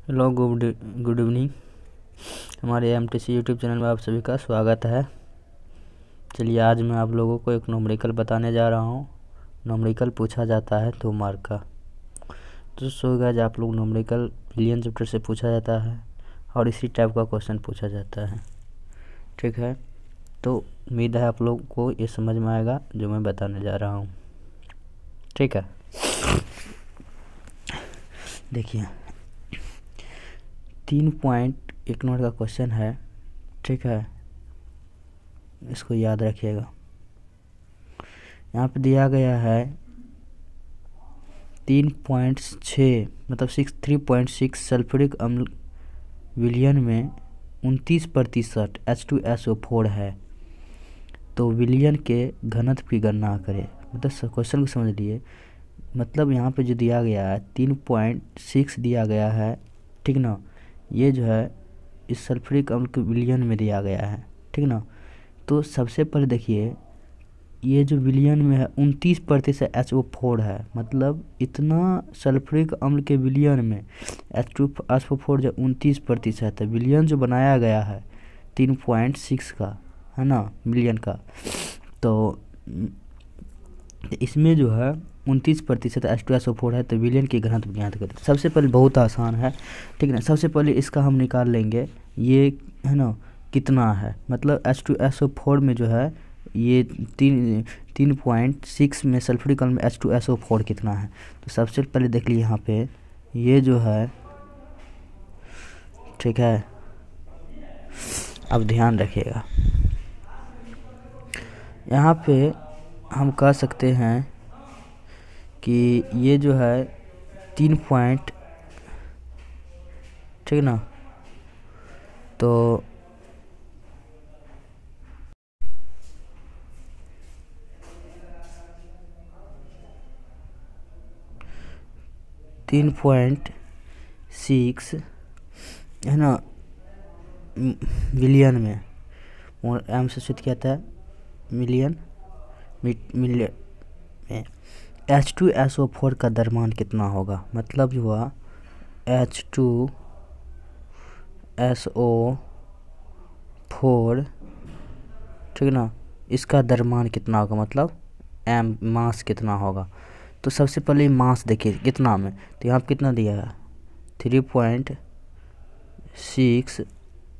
Hello, good evening. हमारे MTC YouTube channel में आप सभी का स्वागत है। चलिए, आज मैं आप लोगों को एक न्यूमेरिकल बताने जा रहा हूँ। न्यूमेरिकल पूछा जाता है 2 मार्क का। तो सो गाइस, आप लोग न्यूमेरिकल बिलियन चैप्टर से पूछा जाता है और इसी टाइप का क्वेश्चन पूछा जाता है। ठीक है, तो उम्मीद है आप लोग को ये समझ में आएगा जो मैं बताने जा रहा हूँ। ठीक है, देखिए 3 पॉइंट 1 नंबर का क्वेश्चन है। ठीक है, इसको याद रखिएगा। यहाँ पे दिया गया है 3.6 मतलब 3.6 सल्फ्यूरिक अम्ल विलयन में 29% H2SO4 है। तो विलयन के घनत्व की गणना करें। मतलब क्वेश्चन को समझ लिए। मतलब यहाँ पे जो दिया गया है 3.6 दिया गया है, ठीक ना। ये जो है इस सल्फ्यूरिक अम्ल के विलयन में दिया गया है, ठीक ना। तो सबसे पहले देखिए, ये जो विलयन में है 29% HO4 है। मतलब इतना सल्फ्यूरिक अम्ल के विलयन में H2SO4 जो 29% है। विलयन जो बनाया गया है 3.6 का, है ना, मिलियन का। तो इसमें जो है 29% H2SO4 है। तो विलयन की घनत्व ज्ञात करें। सबसे पहले बहुत आसान है, ठीक है। सबसे पहले इसका हम निकाल लेंगे, ये है ना कितना है। मतलब H2SO4 में जो है ये 3.6 में सल्फ्यूरिक अम्ल में H2SO4 कितना है। तो सबसे पहले देख लीजिए यहाँ पे ये जो है, ठीक है। अब ध्यान रखिएगा, यहाँ पे हम कह सकते हैं कि ये जो है 3 पॉइंट, ठीक ना। तो 3.6 है ना मिलियन में, एम से सूचित किया था मिलियन मिलियन में H2SO4 का द्रव्यमान कितना होगा। मतलब जो हुआ H2SO4, ठीक ना, इसका द्रव्यमान कितना होगा। मतलब एम मास कितना होगा। तो सबसे पहले मास देखिए कितना में। तो यहाँ पर कितना दिया है 3.6,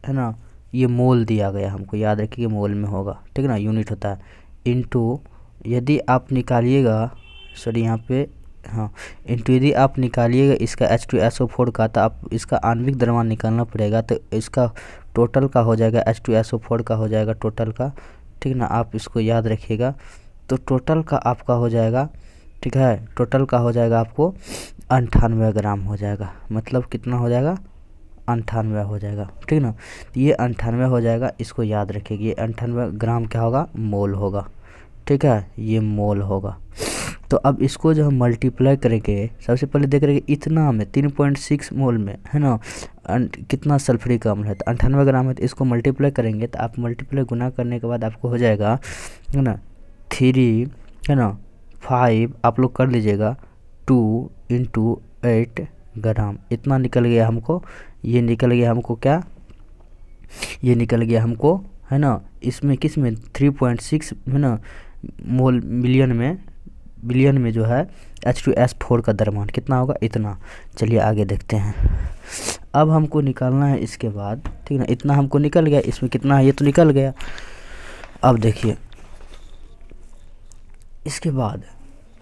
है ना। ये मोल दिया गया हमको, याद रखिए मोल में होगा, ठीक ना। यूनिट होता है इनटू, यदि आप निकालिएगा, सॉरी यहाँ पे, हाँ, इनटू यदि आप निकालिएगा इसका H2SO4 का, तो आप इसका आणविक द्रव्यमान निकालना पड़ेगा। तो इसका टोटल का हो जाएगा, H2SO4 का हो जाएगा टोटल का, ठीक ना। आप इसको याद रखिएगा। तो टोटल का आपका हो जाएगा, ठीक है, टोटल का हो जाएगा आपको 98 ग्राम हो जाएगा। मतलब कितना हो जाएगा, 98 हो जाएगा, ठीक ना। तो ये 98 हो जाएगा, इसको याद रखिएगा। ये 98 ग्राम क्या होगा, मोल होगा, ठीक है, ये मोल होगा। तो अब इसको जो हम मल्टीप्लाई करेंगे, सबसे पहले देख रहे हैं इतना में 3.6 मोल में, है ना, कितना सल्फ्यूरिक अम्ल है। तो 98 ग्राम है। तो इसको मल्टीप्लाई करेंगे, तो आप मल्टीप्लाई गुना करने के बाद आपको हो जाएगा, है ना, 3, है ना, 5 आप लोग कर लीजिएगा, 2 × 8 ग्राम। इतना निकल गया हमको। ये निकल गया हमको क्या, ये निकल गया हमको, है ना, इसमें किस में 3.6, है ना, मोल बिलियन में जो है H2S4 का द्रव्यमान कितना होगा, इतना। चलिए आगे देखते हैं। अब हमको निकालना है इसके बाद, ठीक ना। इतना हमको निकल गया, इसमें कितना है ये तो निकल गया। अब देखिए इसके बाद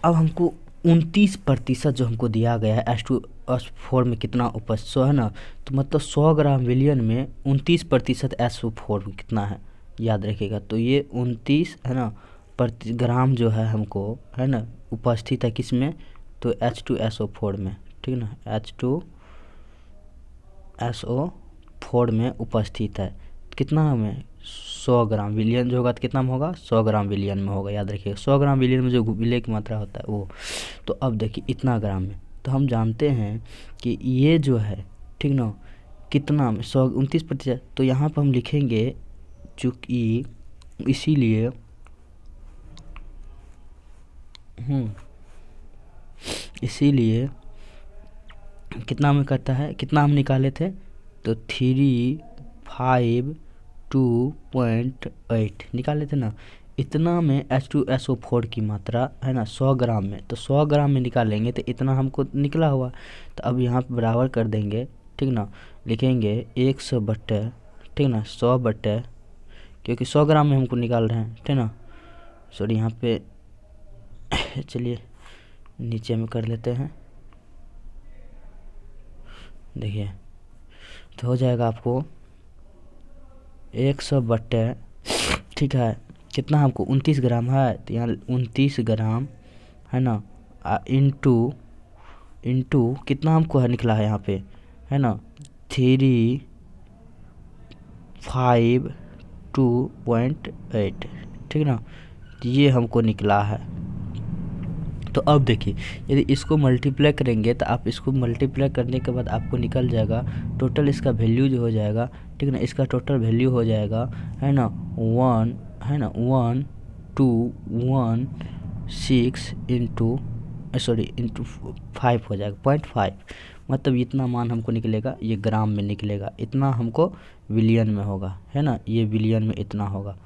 अब हमको 29% जो हमको दिया गया है H2SO4 में कितना उपस्थित है ना। तो मतलब 100 ग्राम विलयन में 29% SO4 कितना है, याद रखिएगा। तो ये 29, है ना, प्रति ग्राम जो है हमको, है ना, उपस्थित है किस में, तो H2SO4 में, ठीक ना, H2SO4 में उपस्थित है। कितना में, 100 ग्राम विलियन जो होगा तो कितना में होगा, 100 ग्राम विलियन में होगा। याद रखिएगा 100 ग्राम विलियन में जो विलय की मात्रा होता है वो। तो अब देखिए इतना ग्राम में, तो हम जानते हैं कि ये जो है, ठीक ना, कितना में 29%। तो यहाँ पर हम लिखेंगे, चूँकि इसीलिए इसीलिए कितना में करता है, कितना हम निकाले थे, तो 352.8 निकाले थे ना। इतना में H2SO4 की मात्रा है ना 100 ग्राम में, तो 100 ग्राम में निकालेंगे तो इतना हमको निकला हुआ। तो अब यहाँ पे बराबर कर देंगे, ठीक ना, लिखेंगे 100 बट्टे, ठीक ना, 100 बट्टे, क्योंकि 100 ग्राम में हमको निकाल रहे हैं, ठीक ना। सॉरी यहाँ पे चलिए नीचे में कर लेते हैं, देखिए तो हो जाएगा आपको 100 बट्टे, ठीक है, कितना हमको 29 ग्राम है, तो यहाँ 29 ग्राम है ना, इंटू कितना हमको है निकला है यहाँ पे, है ना 352.8, ठीक ना, ये हमको निकला है। तो अब देखिए यदि इसको मल्टीप्लाई करेंगे तो आप इसको मल्टीप्लाई करने के बाद आपको निकल जाएगा टोटल इसका वैल्यू जो हो जाएगा, ठीक ना, इसका टोटल वैल्यू हो जाएगा है ना 1216 इंटू 5 हो जाएगा 0.5, मतलब इतना मान हमको निकलेगा, ये ग्राम में निकलेगा, इतना हमको बिलियन में होगा, है ना, ये बिलियन में इतना होगा।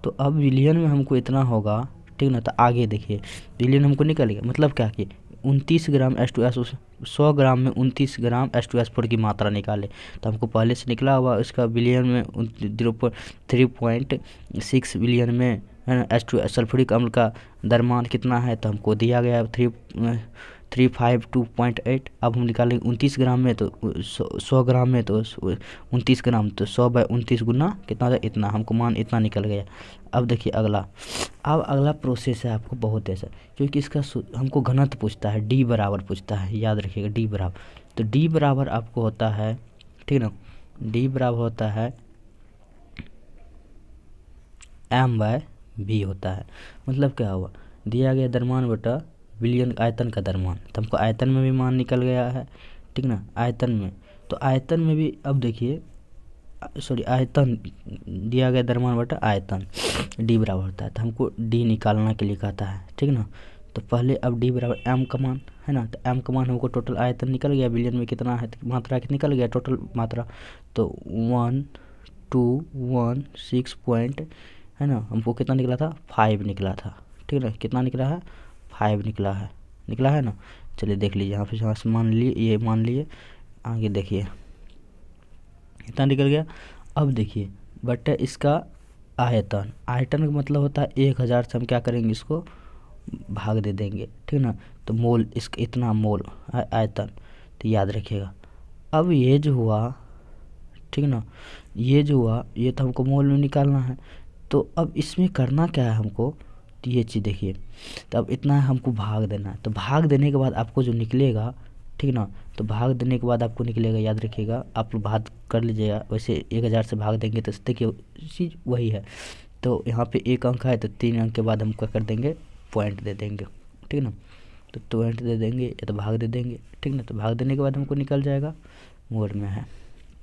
तो अब बिलियन में हमको इतना होगा, ठीक ना। तो आगे देखिए बिलियन हमको निकल गया, मतलब क्या कि 29 ग्राम H2SO, 100 ग्राम में 29 ग्राम H2SO4 की मात्रा निकाले, तो हमको पहले से निकला हुआ इसका बिलियन में 3.6 बिलियन में, है ना, H2 सल्फ्यूरिक अम्ल का द्रव्यमान कितना है, तो हमको दिया गया 352.8। अब हम निकालेंगे 29 ग्राम में, तो 100 ग्राम में, तो 29 ग्राम, तो 100/29 गुना कितना होता है, इतना, हमको मान इतना निकल गया। अब देखिए अब अगला प्रोसेस है आपको बहुत ऐसा, क्योंकि इसका हमको घनत्व पूछता है, D बराबर पूछता है, याद रखिएगा D बराबर। तो D बराबर आपको होता है, ठीक ना, D बराबर होता है m/v होता है। मतलब क्या हुआ, दिया गया द्रव्यमान बटा बिलियन आयतन का द्रव्यमान, तो हमको आयतन में भी मान निकल गया है, ठीक ना, आयतन में। तो आयतन में भी अब देखिए आयतन दिया गया द्रव्यमान बटा आयतन D बराबर होता है, तो हमको D निकालना के लिए कहता है, ठीक ना। तो पहले अब D बराबर m का मान, है ना, तो m का मान हमको टोटल आयतन निकल गया, बिलियन में कितना है, मात्रा कितनी निकल गया टोटल मात्रा, तो 1216 पॉइंट, है ना, हमको कितना निकला था 5 निकला था, ठीक ना, कितना निकला है 5 निकला है ना। चलिए देख लीजिए यहाँ से मान लिए, ये मान लिए, आगे देखिए इतना निकल गया। अब देखिए बटे इसका आयतन का मतलब होता है 1000 से हम क्या करेंगे, इसको भाग दे देंगे, ठीक ना। तो मोल, इसका इतना मोल आयतन, तो याद रखिएगा। अब ये जो हुआ, ठीक ना, ये जो हुआ ये तो हमको मोल में निकालना है। तो अब इसमें करना क्या है हमको, तो ये चीज़ देखिए, तो अब इतना हमको भाग देना है। तो भाग देने के बाद आपको जो निकलेगा, ठीक ना, तो भाग देने के बाद आपको निकलेगा, याद रखिएगा, आप लोग भाग कर लीजिएगा। वैसे 1000 से भाग देंगे तो देखिए चीज़ वही है। तो यहाँ पे 1 अंक है, तो 3 अंक के बाद हम क्या कर देंगे, पॉइंट दे देंगे, ठीक ना। तो पॉइंट दे देंगे या तो भाग दे देंगे, ठीक ना। तो भाग देने के बाद हमको निकल जाएगा, मोल में है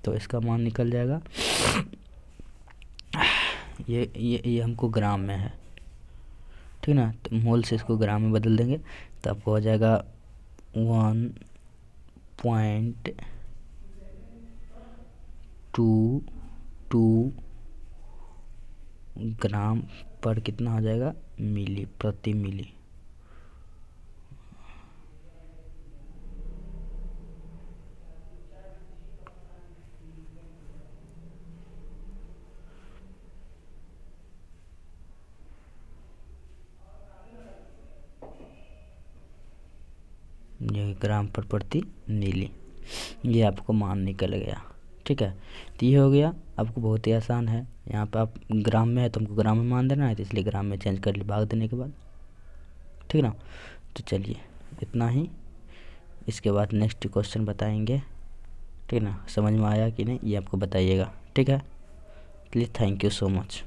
तो इसका मान निकल जाएगा, ये हमको ग्राम में है, ठीक ना। तो मोल से इसको ग्राम में बदल देंगे, तो आपको हो जाएगा 1.22 ग्राम पर कितना हो जाएगा, मिली, प्रति मिली। ये ग्राम पर प्रति मिली, ये आपको मान निकल गया, ठीक है। तो ये हो गया, आपको बहुत ही आसान है। यहाँ पे आप ग्राम में है तो हमको ग्राम में मान देना है, तो इसलिए ग्राम में चेंज कर लिए भाग देने के बाद, ठीक ना। तो चलिए इतना ही, इसके बाद नेक्स्ट क्वेश्चन बताएंगे, ठीक ना। समझ में आया कि नहीं ये आपको बताइएगा, ठीक है। Please, thank you so much.